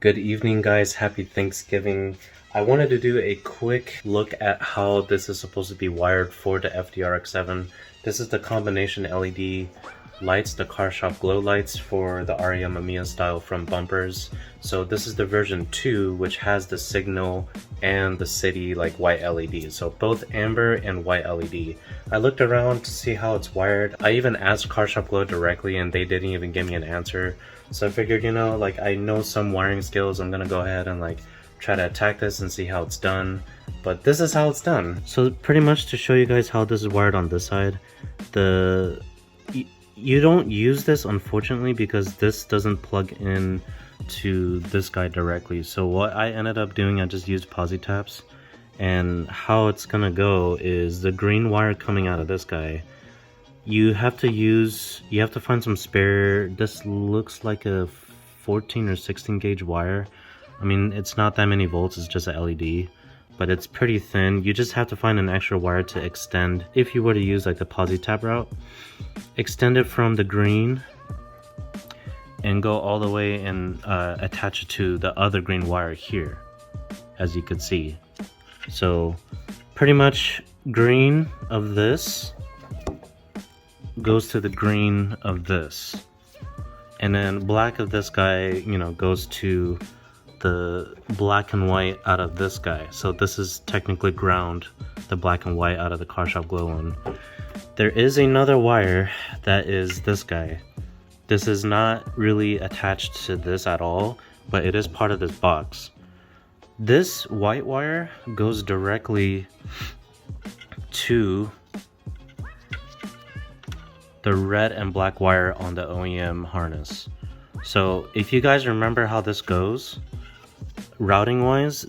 Good evening, guys. Happy Thanksgiving. I wanted to do a quick look at how this is supposed to be wired for the RX7. This is the combination LED lights, the car shop glow lights for the Amemiya style front bumpers. So this is the version 2, which has the signal and the city like white LED. So both amber and white LED. I looked around to see how it's wired. I even asked car shop glow directly and they didn't even give me an answer. So I figured, like I know some wiring skills, I'm gonna go ahead and like try to attack this and see how it's done. But this is how it's done. So pretty much to show you guys how this is wired on this side, you don't use this unfortunately because this doesn't plug in to this guy directly. So what I ended up doing, I just used posi taps, and how it's gonna go is the green wire coming out of this guy. You have to find some spare. This looks like a 14 or 16 gauge wire. I mean, it's not that many volts, it's just a LED, but it's pretty thin. You just have to find an extra wire to extend. If you were to use like the posi tap route, extend it from the green and go all the way and attach it to the other green wire here, as you could see. So pretty much green of this goes to the green of this, and then black of this guy, goes to the black and white out of this guy. So this is technically ground, the black and white out of the car shop glow one. There is another wire that is this guy. This is not really attached to this at all, but it is part of this box. This white wire goes directly to the red and black wire on the OEM harness. So if you guys remember how this goes, routing wise,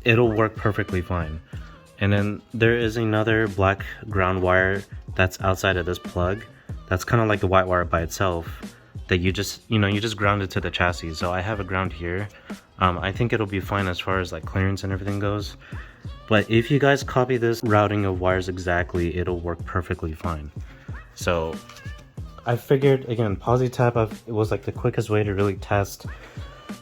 it'll work perfectly fine. And then there is another black ground wire that's outside of this plug. That's kind of like the white wire by itself that you just ground it to the chassis. So I have a ground here. I think it'll be fine as far as like clearance and everything goes. But if you guys copy this routing of wires exactly, it'll work perfectly fine. So I figured, again, posi tap it was like the quickest way to really test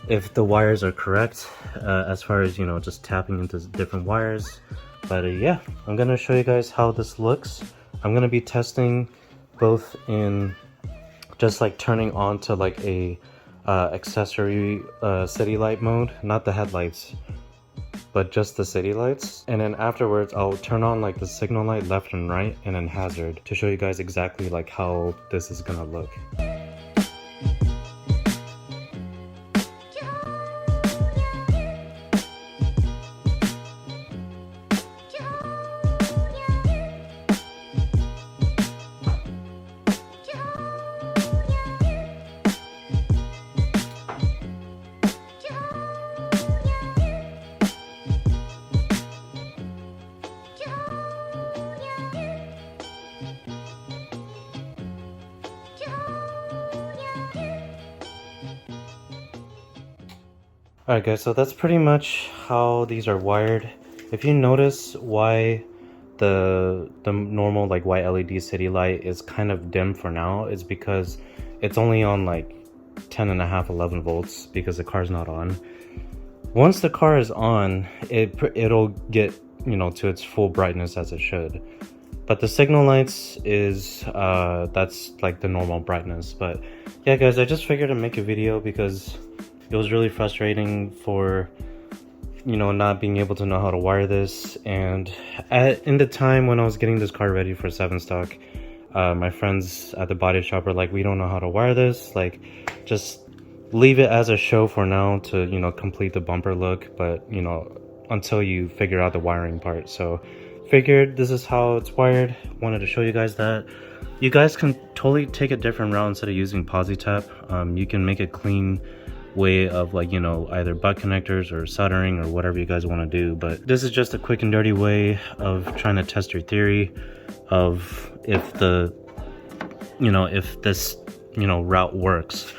if the wires are correct, as far as just tapping into different wires. But yeah, I'm gonna show you guys how this looks. I'm gonna be testing both in just like turning on to like a accessory city light mode, not the headlights, but just the city lights. And then afterwards I'll turn on like the signal light left and right, and then hazard, to show you guys exactly like how this is gonna look. Alright guys, so that's pretty much how these are wired. If you notice why the normal like white LED city light is kind of dim for now, it's because it's only on like 10.5, 11 volts because the car's not on. Once the car is on, it'll get to its full brightness as it should. But the signal lights is that's like the normal brightness. But yeah guys, I just figured to make a video because it was really frustrating for not being able to know how to wire this. And in the time when I was getting this car ready for 7 stock, my friends at the body shop were like, we don't know how to wire this, like just leave it as a show for now to complete the bumper look, but until you figure out the wiring part. So figured this is how it's wired. Wanted to show you guys that. You guys can totally take a different route. Instead of using posi tap, you can make a clean way of like either butt connectors or soldering or whatever you guys want to do. But this is just a quick and dirty way of trying to test your theory of if this route works.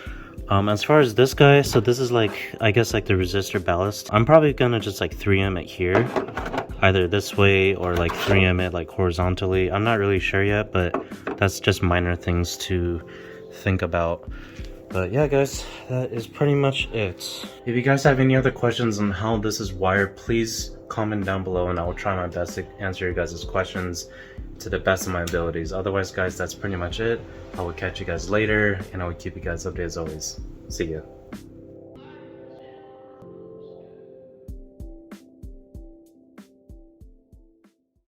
As far as this guy, so this is like, I guess like the resistor ballast. I'm probably gonna just like 3M it here, either this way or like 3M it like horizontally. I'm not really sure yet, but that's just minor things to think about. But yeah, guys, that is pretty much it. If you guys have any other questions on how this is wired, please comment down below and I will try my best to answer your guys' questions to the best of my abilities. Otherwise, guys, that's pretty much it. I will catch you guys later and I will keep you guys updated as always. See ya.